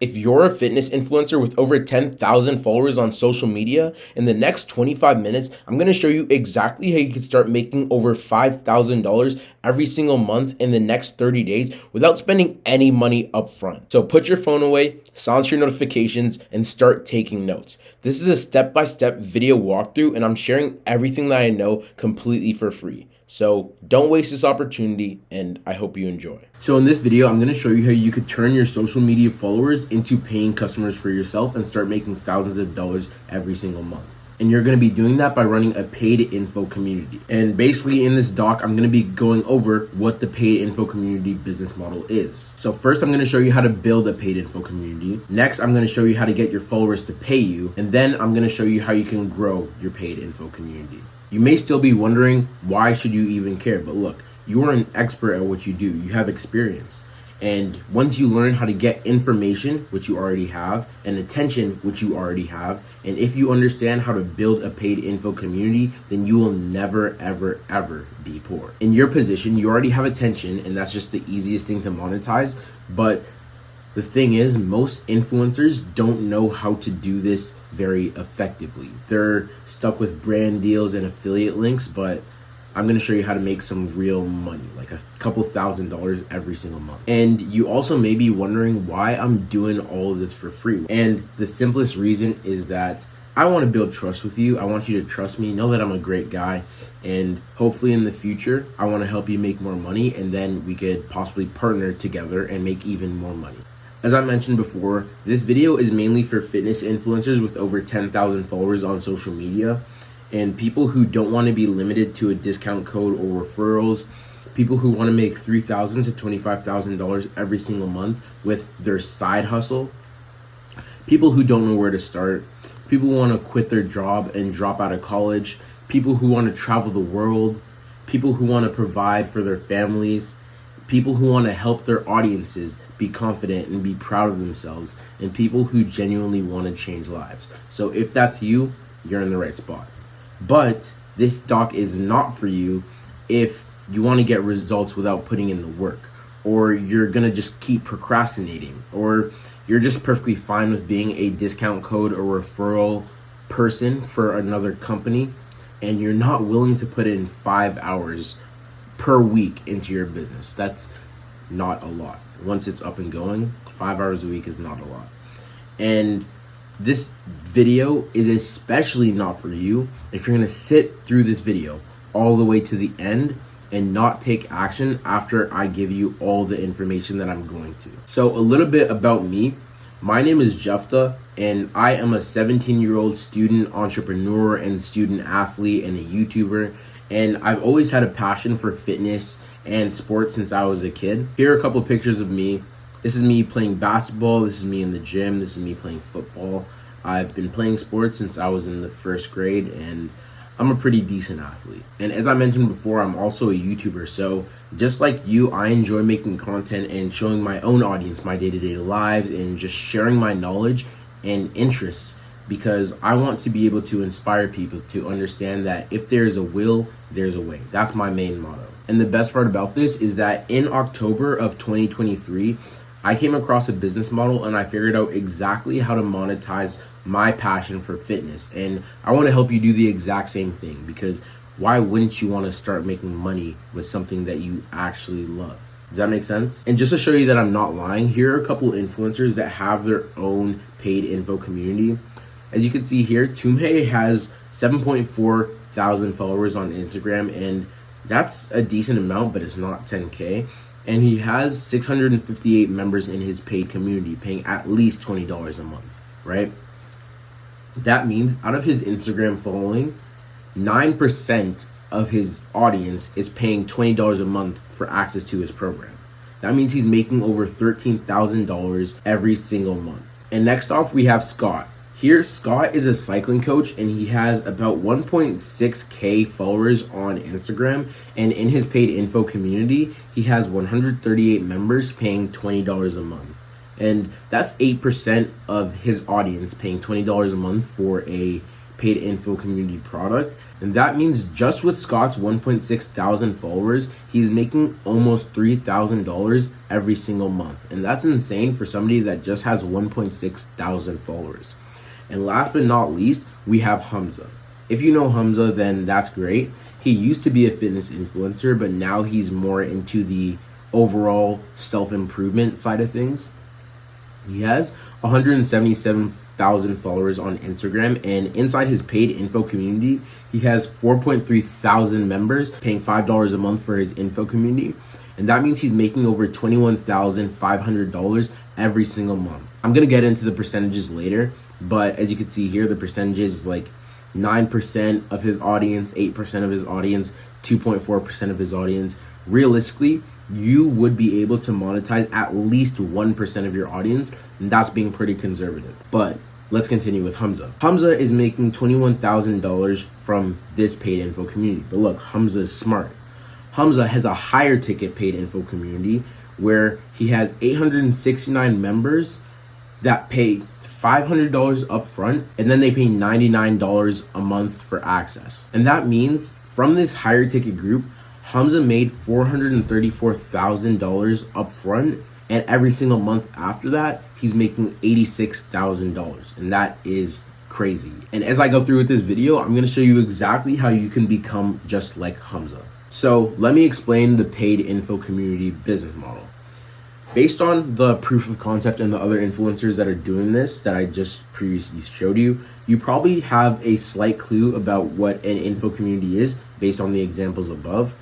If you're a fitness influencer with over 10,000 followers on social media, in the next 25 minutes, I'm going to show you exactly how you can start making over $5,000 every single month in the next 30 days without spending any money up front. So put your phone away, silence your notifications, and start taking notes. This is a step-by-step video walkthrough, and I'm sharing everything that I know completely for free. So don't waste this opportunity, and I hope you enjoy. So in this video, I'm going to show you how you could turn your social media followers into paying customers for yourself and start making thousands of dollars every single month. And you're going to be doing that by running a paid info community. And basically in this doc, I'm going to be going over what the paid info community business model is. So first, I'm going to show you how to build a paid info community. Next, I'm going to show you how to get your followers to pay you. And then I'm going to show you how you can grow your paid info community. You may still be wondering, why should you even care? But look, you are an expert at what you do. You have experience. And once you learn how to get information, which you already have, and attention, which you already have, and if you understand how to build a paid info community, then you will never, ever, ever be poor. In your position, you already have attention, and that's just the easiest thing to monetize. But the thing is, most influencers don't know how to do this very effectively. They're stuck with brand deals and affiliate links, but I'm going to show you how to make some real money, like a couple $1,000s every single month. And you also may be wondering why I'm doing all of this for free. And the simplest reason is that I want to build trust with you. I want you to trust me, know that I'm a great guy, and hopefully in the future, I want to help you make more money, and then we could possibly partner together and make even more money. As I mentioned before, this video is mainly for fitness influencers with over 10,000 followers on social media, and people who don't want to be limited to a discount code or referrals, people who want to make $3,000 to $25,000 every single month with their side hustle, people who don't know where to start, people who want to quit their job and drop out of college, people who want to travel the world, people who want to provide for their families, people who want to help their audiences be confident and be proud of themselves, and people who genuinely want to change lives. So if that's you, you're in the right spot. But this doc is not for you if you want to get results without putting in the work, or you're going to just keep procrastinating, or you're just perfectly fine with being a discount code or referral person for another company, and you're not willing to put in 5 hours per week into your business. That's not a lot. Once it's up and going, 5 hours a week is not a lot. And this video is especially not for you if you're gonna sit through this video all the way to the end and not take action after I give you all the information that I'm going to. So a little bit about me. My name is Jefta, and I am a 17-year-old student entrepreneur and student athlete and a YouTuber. And I've always had a passion for fitness and sports since I was a kid. Here are a couple pictures of me. This is me playing basketball. This is me in the gym. This is me playing football. I've been playing sports since I was in the first grade, and I'm a pretty decent athlete. And as I mentioned before, I'm also a YouTuber. So just like you, I enjoy making content and showing my own audience my day-to-day lives and just sharing my knowledge and interests, because I want to be able to inspire people to understand that if there's a will, there's a way. That's my main motto. And the best part about this is that in October of 2023, I came across a business model and I figured out exactly how to monetize my passion for fitness. And I want to help you do the exact same thing, because why wouldn't you want to start making money with something that you actually love? Does that make sense? And just to show you that I'm not lying, here are a couple influencers that have their own paid info community. As you can see here, Tumhe has 7.4 thousand followers on Instagram, and that's a decent amount, but it's not 10K. And he has 658 members in his paid community, paying at least $20 a month, right? That means out of his Instagram following, 9% of his audience is paying $20 a month for access to his program. That means he's making over $13,000 every single month. And next off, we have Scott. Here, Scott is a cycling coach, and he has about 1.6K followers on Instagram. And in his paid info community, he has 138 members paying $20 a month. And that's 8% of his audience paying $20 a month for a paid info community product. And that means just with Scott's 1.6 thousand followers, he's making almost $3,000 every single month. And that's insane for somebody that just has 1.6 thousand followers. And last but not least, we have Hamza. If you know Hamza, then that's great. He used to be a fitness influencer, but now he's more into the overall self-improvement side of things. He has 177,000 followers on Instagram, and inside his paid info community, he has 4.3 thousand members paying $5 a month for his info community. And that means he's making over $21,500 every single month. I'm gonna get into the percentages later, but as you can see here, the percentages like 9% of his audience, 8% of his audience, 2.4% of his audience. Realistically, you would be able to monetize at least 1% of your audience, and that's being pretty conservative. But let's continue with Hamza. Hamza is making $21,000 from this paid info community. But look, Hamza is smart. Hamza has a higher ticket paid info community where he has 869 members that pay $500 up front, and then they pay $99 a month for access. And that means from this higher ticket group, Hamza made $434,000 up front, and every single month after that, he's making $86,000, and that is crazy. And as I go through with this video, I'm gonna show you exactly how you can become just like Hamza. So let me explain the paid info community business model. Based on the proof of concept and the other influencers that are doing this that I just previously showed you, you probably have a slight clue about what an info community is based on the examples above.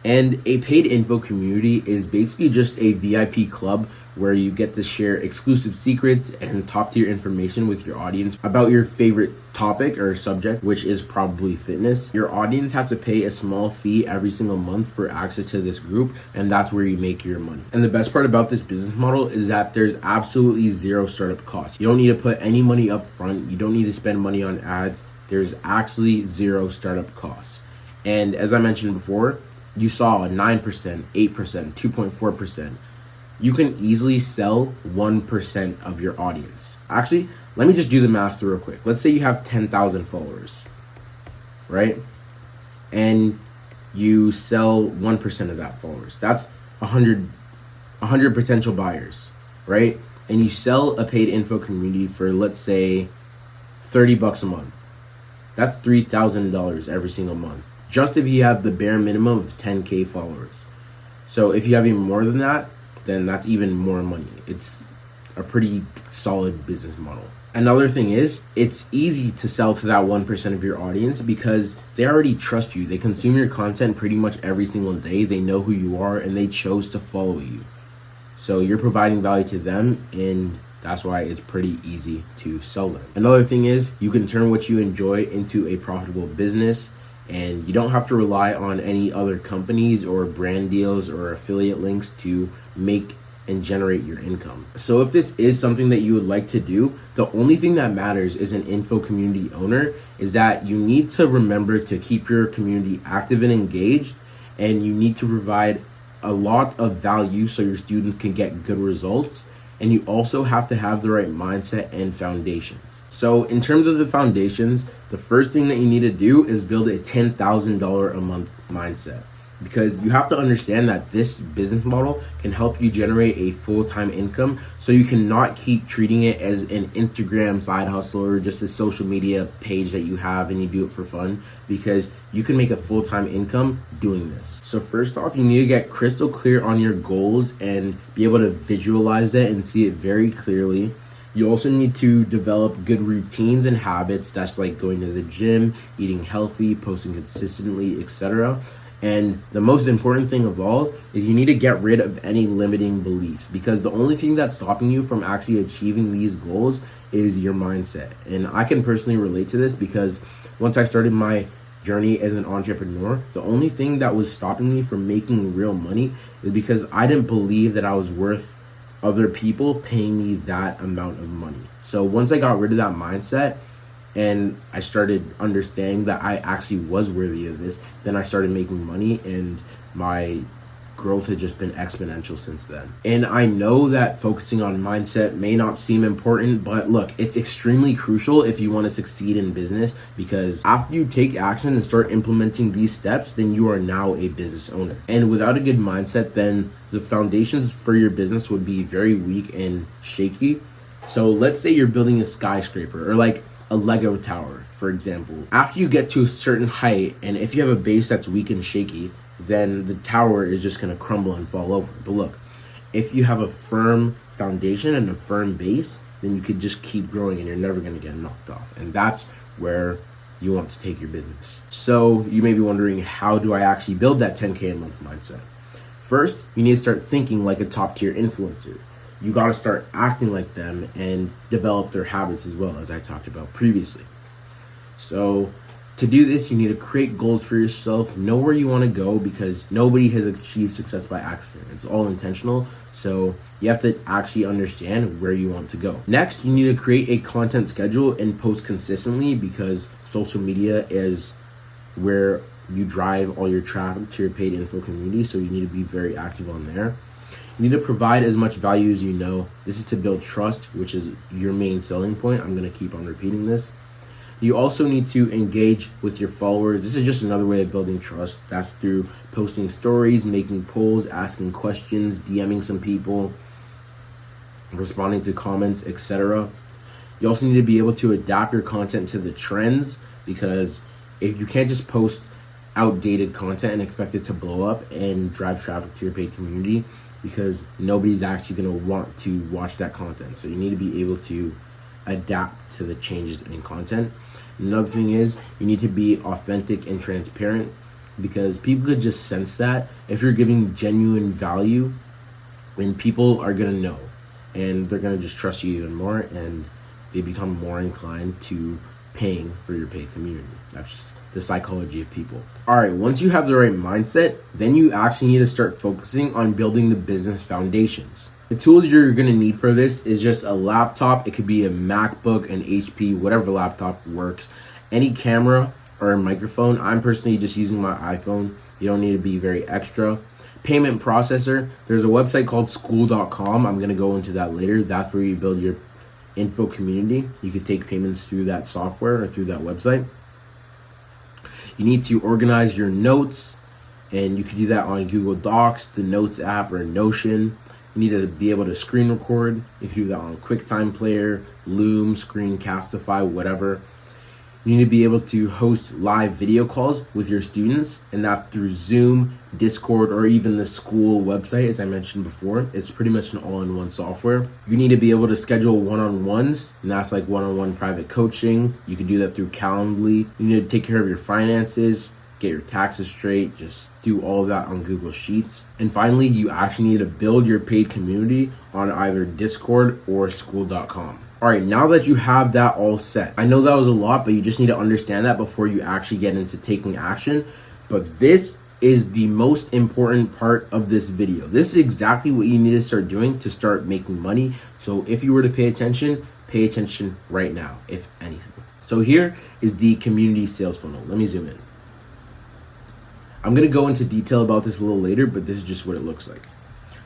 And a paid info community is basically just a VIP club where you get to share exclusive secrets and top tier information with your audience about your favorite topic or subject, which is probably fitness. Your audience has to pay a small fee every single month for access to this group, and that's where you make your money. And the best part about this business model is that there's absolutely zero startup costs. You don't need to put any money up front. You don't need to spend money on ads. There's actually zero startup costs. And as I mentioned before, you saw 9%, 8%, 2.4%. You can easily sell 1% of your audience. Actually, let me just do the math real quick. Let's say you have 10,000 followers, right? And you sell 1% of that followers. That's 100 potential buyers, right? And you sell a paid info community for, let's say, $30 a month. That's $3,000 every single month, just if you have the bare minimum of 10K followers. So if you have even more than that, then that's even more money. It's a pretty solid business model. Another thing is, it's easy to sell to that 1% of your audience because they already trust you. They consume your content pretty much every single day. They know who you are and they chose to follow you. So you're providing value to them, and that's why it's pretty easy to sell them. Another thing is, you can turn what you enjoy into a profitable business, and you don't have to rely on any other companies or brand deals or affiliate links to make and generate your income. So if this is something that you would like to do, the only thing that matters as an info community owner is that you need to remember to keep your community active and engaged, and you need to provide a lot of value so your students can get good results. And you also have to have the right mindset and foundations. So in terms of the foundations, the first thing that you need to do is build a $10,000 a month mindset, because you have to understand that this business model can help you generate a full-time income, so you cannot keep treating it as an Instagram side hustle or just a social media page that you have and you do it for fun, because you can make a full-time income doing this. So first off, you need to get crystal clear on your goals and be able to visualize that and see it very clearly. You also need to develop good routines and habits. That's like going to the gym, eating healthy, posting consistently, etc. And the most important thing of all is you need to get rid of any limiting beliefs, because the only thing that's stopping you from actually achieving these goals is your mindset. And I can personally relate to this because once I started my journey as an entrepreneur, the only thing that was stopping me from making real money is because I didn't believe that I was worth other people paying me that amount of money. So once I got rid of that mindset and I started understanding that I actually was worthy of this, then I started making money, and my growth has just been exponential since then. And I know that focusing on mindset may not seem important, but look, it's extremely crucial if you want to succeed in business, because after you take action and start implementing these steps, then you are now a business owner. And without a good mindset, then the foundations for your business would be very weak and shaky. So let's say you're building a skyscraper, or like a Lego tower, for example. After you get to a certain height, and if you have a base that's weak and shaky, then the tower is just going to crumble and fall over. But look, if you have a firm foundation and a firm base, then you could just keep growing and you're never going to get knocked off. And that's where you want to take your business. So you may be wondering, how do I actually build that 10K a month mindset? First, you need to start thinking like a top tier influencer. You got to start acting like them and develop their habits as well, as I talked about previously. So to do this, you need to create goals for yourself, know where you want to go, because nobody has achieved success by accident. It's all intentional. So you have to actually understand where you want to go. Next, you need to create a content schedule and post consistently, because social media is where you drive all your traffic to your paid info community. So you need to be very active on there. You need to provide as much value as you know. This is to build trust, which is your main selling point. I'm going to keep on repeating this. You also need to engage with your followers. This is just another way of building trust. That's through posting stories, making polls, asking questions, DMing some people, responding to comments, etc. You also need to be able to adapt your content to the trends, because if you can't just post outdated content and expect it to blow up and drive traffic to your paid community, because nobody's actually going to want to watch that content. So you need to be able to adapt to the changes in content. Another thing is, you need to be authentic and transparent, because people could just sense that. If you're giving genuine value, then people are going to know, and they're going to just trust you even more, and they become more inclined to paying for your paid community. That's just the psychology of people. All right, once you have the right mindset, then you actually need to start focusing on building the business foundations. The tools you're going to need for this is just a laptop. It could be a MacBook, an HP, whatever laptop works, any camera or a microphone. I'm personally just using my iPhone. You don't need to be very extra. Payment processor. There's a website called school.com. I'm going to go into that later. That's where you build your info community. You could take payments through that software or through that website. You need to organize your notes, and you could do that on Google Docs, the Notes app, or Notion. You need to be able to screen record. You can do that on QuickTime Player, Loom, Screencastify, whatever. You need to be able to host live video calls with your students, and that through Zoom, Discord, or even the school website, as I mentioned before. It's pretty much an all-in-one software. You need to be able to schedule one-on-ones, and that's like one-on-one private coaching. You can do that through Calendly. You need to take care of your finances, get your taxes straight, just do all of that on Google Sheets. And finally, you actually need to build your paid community on either Discord or school.com. All right, now that you have that all set, I know that was a lot, but you just need to understand that before you actually get into taking action. But this is the most important part of this video. This is exactly what you need to start doing to start making money. So if you were to pay attention right now, if anything. So here is the community sales funnel. Let me zoom in. I'm going to go into detail about this a little later, but this is just what it looks like.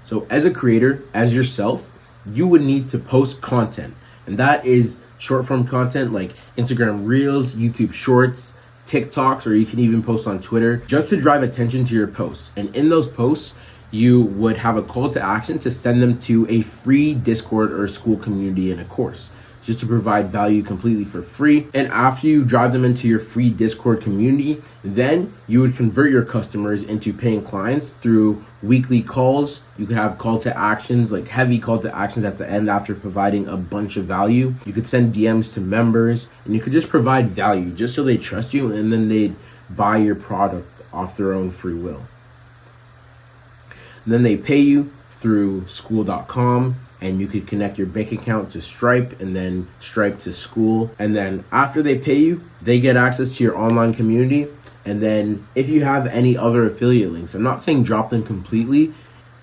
So as a creator, as yourself, you would need to post content. And that is short form content like Instagram Reels, YouTube Shorts, TikToks, or you can even post on Twitter, just to drive attention to your posts. And in those posts, you would have a call to action to send them to a free Discord or school community in a course, just to provide value completely for free. And after you drive them into your free Discord community, then you would convert your customers into paying clients through weekly calls. You could have call to actions, like heavy call to actions at the end after providing a bunch of value. You could send DMs to members, and you could just provide value just so they trust you, and then they'd buy your product off their own free will. And then they pay you through school.com, and you could connect your bank account to Stripe, and then Stripe to School. And then after they pay you, they get access to your online community. And then if you have any other affiliate links, I'm not saying drop them completely.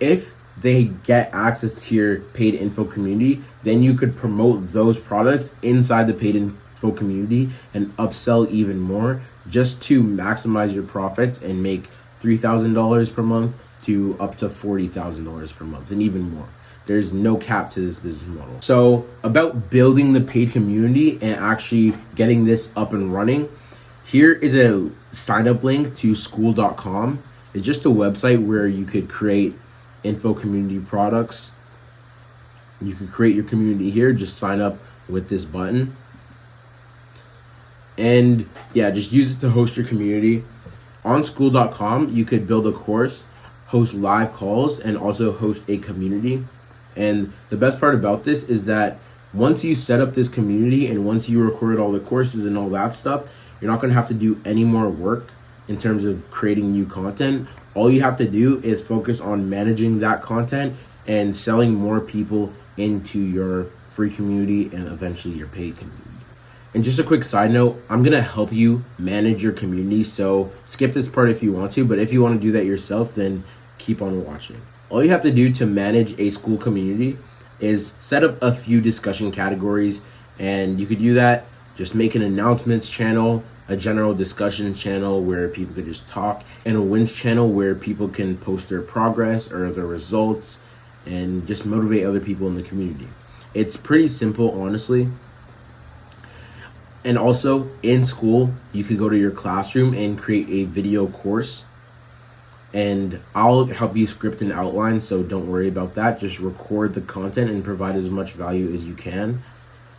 If they get access to your paid info community, then you could promote those products inside the paid info community and upsell even more, just to maximize your profits and make $3,000 per month to up to $40,000 per month and even more. There's no cap to this business model. So about building the paid community and actually getting this up and running, here is a sign up link to Skool.com. It's just a website where you could create info community products. You could create your community here, just sign up with this button. And yeah, just use it to host your community. On Skool.com, you could build a course, host live calls, and also host a community. And the best part about this is that once you set up this community and once you record all the courses and all that stuff, you're not going to have to do any more work in terms of creating new content. All you have to do is focus on managing that content and selling more people into your free community and eventually your paid community. And just a quick side note, I'm going to help you manage your community, so skip this part if you want to, but if you want to do that yourself, then keep on watching. All you have to do to manage a Skool community is set up a few discussion categories, and you could do that, just make an announcements channel, a general discussion channel where people could just talk, and a wins channel where people can post their progress or their results and just motivate other people in the community. It's pretty simple, honestly. And also in Skool, you could go to your classroom and create a video course, and I'll help you script and outline, so don't worry about that. Just record the content and provide as much value as you can.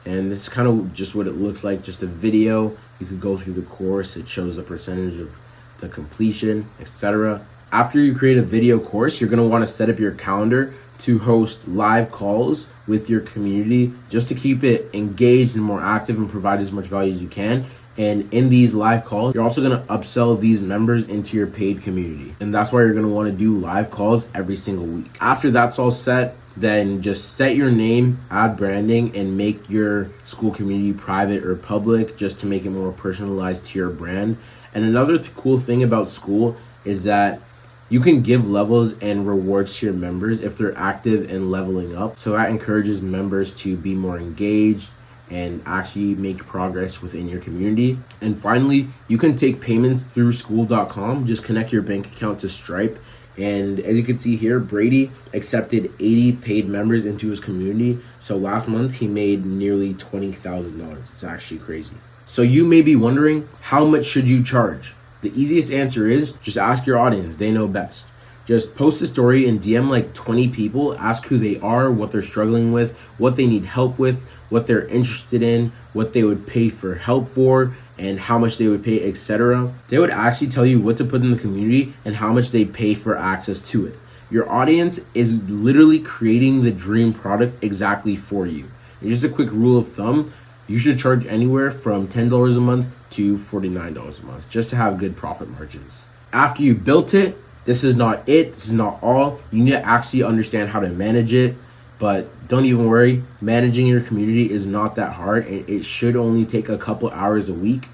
And this is kind of just what it looks like, just a video. You could go through the course, it shows the percentage of the completion, etc. After you create a video course, you're going to want to set up your calendar to host live calls with your community just to keep it engaged and more active and provide as much value as you can. And in these live calls, you're also going to upsell these members into your paid community. And that's why you're going to want to do live calls every single week. After that's all set, then just set your name, add branding, and make your Skool community private or public just to make it more personalized to your brand. And another cool thing about Skool is that you can give levels and rewards to your members if they're active and leveling up. So that encourages members to be more engaged and actually make progress within your community. And finally, you can take payments through Skool.com. Just connect your bank account to Stripe. And as you can see here, Brady accepted 80 paid members into his community. So last month he made nearly $20,000. It's actually crazy. So you may be wondering, how much should you charge? The easiest answer is just ask your audience. They know best. Just post a story and DM like 20 people, ask who they are, what they're struggling with, what they need help with, what they're interested in, what they would pay for help for, and how much they would pay, etc. They would actually tell you what to put in the community and how much they pay for access to it. Your audience is literally creating the dream product exactly for you. And just a quick rule of thumb, you should charge anywhere from $10 a month to $49 a month just to have good profit margins. After you built it, this is not it. This is not all. You need to actually understand how to manage it. But don't even worry, managing your community is not that hard, and it should only take a couple hours a week.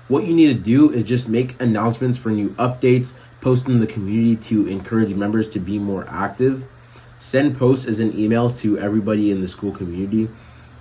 What you need to do is just make announcements for new updates, post in the community to encourage members to be more active, send posts as an email to everybody in the Skool community.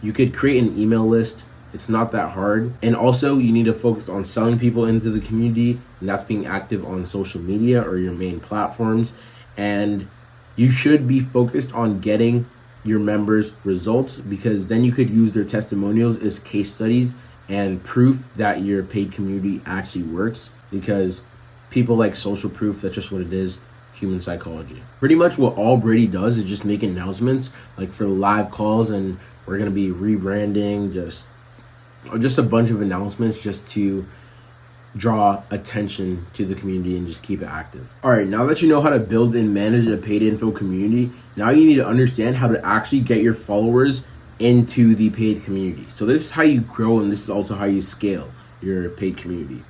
You could create an email list. It's not that hard. And also you need to focus on selling people into the community, and that's being active on social media or your main platforms. And you should be focused on getting your members results, because then you could use their testimonials as case studies and proof that your paid community actually works, because people like social proof. That's just what it is. Human psychology. Pretty much what all Brady does is just make announcements like for live calls, and we're going to be rebranding, just a bunch of announcements just to draw attention to the community and just keep it active. All right, now that you know how to build and manage a paid info community, now you need to understand how to actually get your followers into the paid community. So this is how you grow, and this is also how you scale your paid community.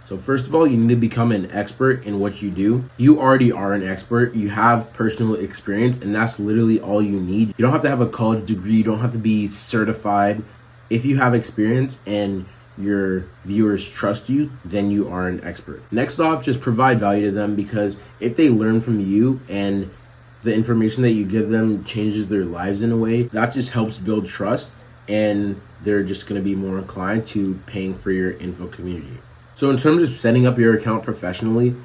So first of all, you need to become an expert in what you do. You already are an expert. You have personal experience, and that's literally all you need. You don't have to have a college degree. You don't have to be certified. If you have experience and your viewers trust you, then you are an expert. Next off, just provide value to them, because if they learn from you and the information that you give them changes their lives in a way, that just helps build trust, and they're just going to be more inclined to paying for your info community. So in terms of setting up your account professionally,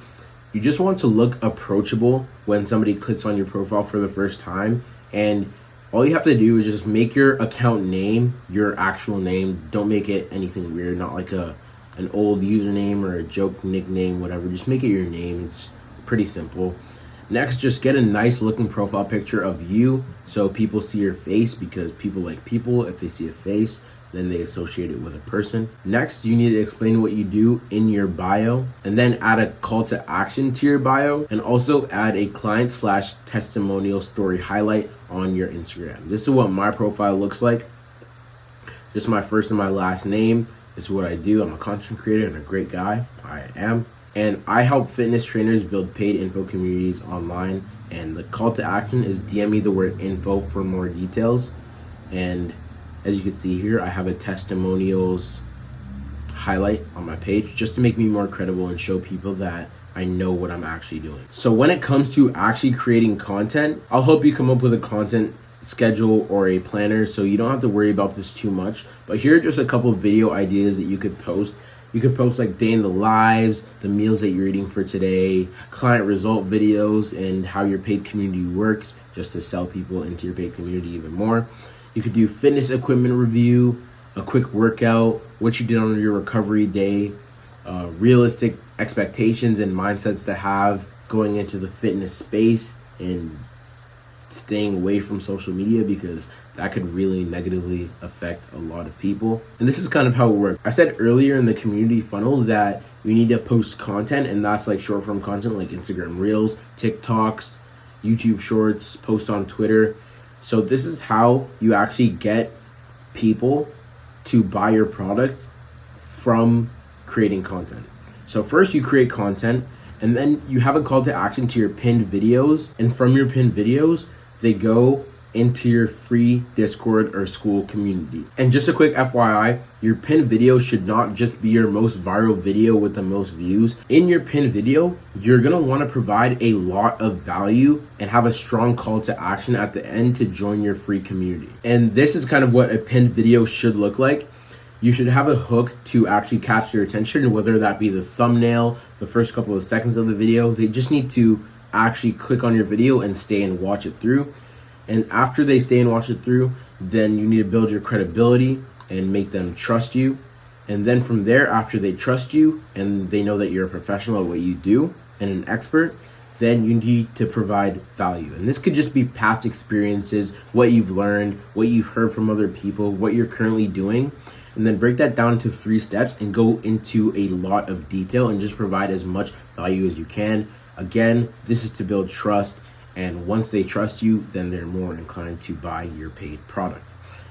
You just want to look approachable when somebody clicks on your profile for the first time. And all you have to do is just make your account name your actual name. Don't make it anything weird, not like an old username or a joke nickname, whatever. Just make it your name. It's pretty simple. Next, just get a nice looking profile picture of you so people see your face, because people like people. If they see a face, then they associate it with a person. Next, you need to explain what you do in your bio, and then add a call to action to your bio, and also add a client/testimonial story highlight on your Instagram. This is what my profile looks like. Just my first and my last name. This is what I do. I'm a content creator and a great guy. I am. And I help fitness trainers build paid info communities online. And the call to action is DM me the word info for more details. And as you can see here, I have a testimonials highlight on my page just to make me more credible and show people that I know what I'm actually doing. So when it comes to actually creating content, I'll help you come up with a content schedule or a planner so you don't have to worry about this too much. But here are just a couple of video ideas that you could post. You could post like day in the lives, the meals that you're eating for today, client result videos, and how your paid community works, just to sell people into your paid community even more. You could do fitness equipment review, a quick workout, what you did on your recovery day, realistic expectations and mindsets to have going into the fitness space, and staying away from social media because that could really negatively affect a lot of people. And this is kind of how it works. I said earlier in the community funnel that you need to post content, and that's like short form content like Instagram Reels, TikToks, YouTube Shorts, post on Twitter. So this is how you actually get people to buy your product from creating content. So first you create content, and then you have a call to action to your pinned videos, and from your pinned videos, they go into your free Discord or school community. And just a quick FYI, your pinned video should not just be your most viral video with the most views. In your pinned video, you're gonna wanna provide a lot of value and have a strong call to action at the end to join your free community. And this is kind of what a pinned video should look like. You should have a hook to actually catch their attention, whether that be the thumbnail, the first couple of seconds of the video. They just need to actually click on your video and stay and watch it through. And after they stay and watch it through, then you need to build your credibility and make them trust you. And then from there, after they trust you and they know that you're a professional at what you do and an expert, then you need to provide value. And this could just be past experiences, what you've learned, what you've heard from other people, what you're currently doing. And then break that down to 3 steps and go into a lot of detail and just provide as much value as you can. Again, this is to build trust, and once they trust you, then they're more inclined to buy your paid product.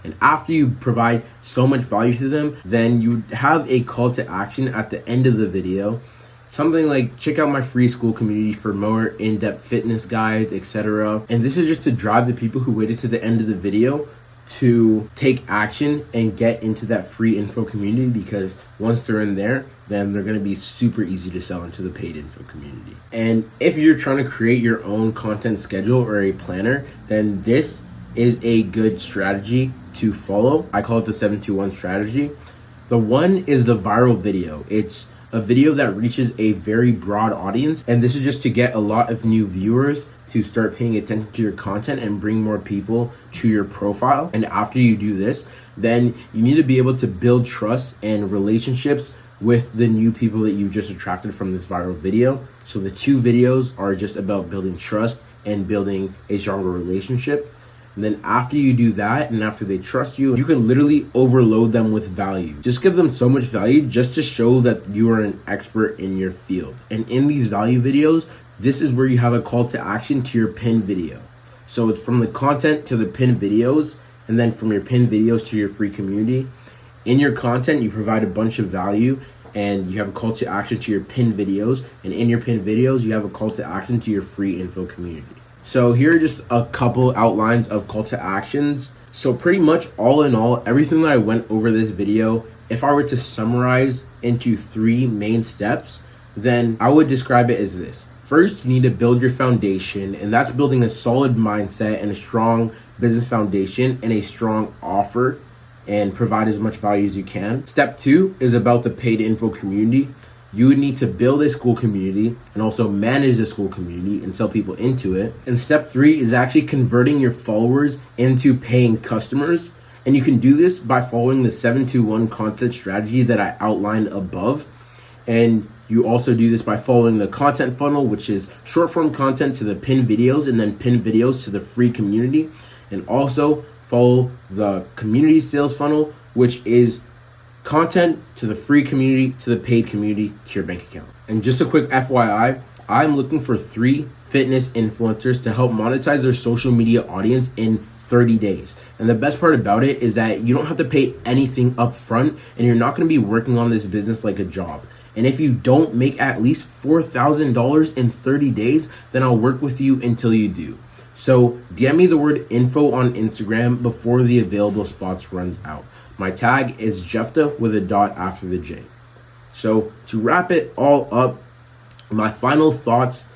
And after you provide so much value to them, then you have a call to action at the end of the video. Something like, check out my free school community for more in-depth fitness guides, etc. And this is just to drive the people who waited to the end of the video to take action and get into that free info community, because once they're in there, then they're going to be super easy to sell into the paid info community. And if you're trying to create your own content schedule or a planner, then this is a good strategy to follow. I call it the 721 strategy. The 1 is the viral video. It's a video that reaches a very broad audience, and this is just to get a lot of new viewers to start paying attention to your content and bring more people to your profile. And after you do this, then you need to be able to build trust and relationships with the new people that you just attracted from this viral video. So the 2 videos are just about building trust and building a stronger relationship. And then after you do that, and after they trust you, you can literally overload them with value. Just give them so much value just to show that you are an expert in your field. And in these value videos, this is where you have a call to action to your pinned video. So it's from the content to the pinned videos, and then from your pinned videos to your free community. In your content, you provide a bunch of value, and you have a call to action to your pinned videos. And in your pinned videos, you have a call to action to your free info community. So here are just a couple outlines of call to actions. So pretty much all in all, everything that I went over this video, if I were to summarize into 3 main steps, then I would describe it as this. First, you need to build your foundation, and that's building a solid mindset and a strong business foundation and a strong offer, and provide as much value as you can. Step 2 is about the paid info community. you would need to build a school community and also manage the school community and sell people into it. And step 3 is actually converting your followers into paying customers. And you can do this by following the 721 content strategy that I outlined above. And you also do this by following the content funnel, which is short form content to the pinned videos and then pinned videos to the free community. And also follow the community sales funnel, which is content to the free community, to the paid community, to your bank account. And just a quick FYI, I'm looking for 3 fitness influencers to help monetize their social media audience in 30 days. And the best part about it is that you don't have to pay anything up front, and you're not going to be working on this business like a job. And if you don't make at least $4,000 in 30 days, then I'll work with you until you do. So DM me the word info on Instagram before the available spots runs out. My tag is Jefta with a dot after the J. So to wrap it all up, my final thoughts: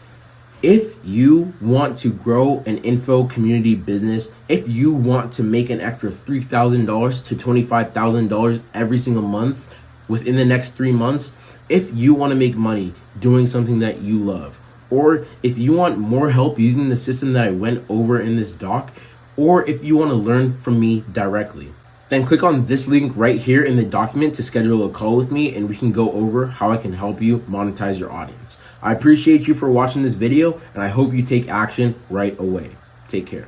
if you want to grow an info community business, if you want to make an extra $3,000 to $25,000 every single month within the next 3 months, if you want to make money doing something that you love, or if you want more help using the system that I went over in this doc, or if you want to learn from me directly, then click on this link right here in the document to schedule a call with me, and we can go over how I can help you monetize your audience. I appreciate you for watching this video, and I hope you take action right away. Take care.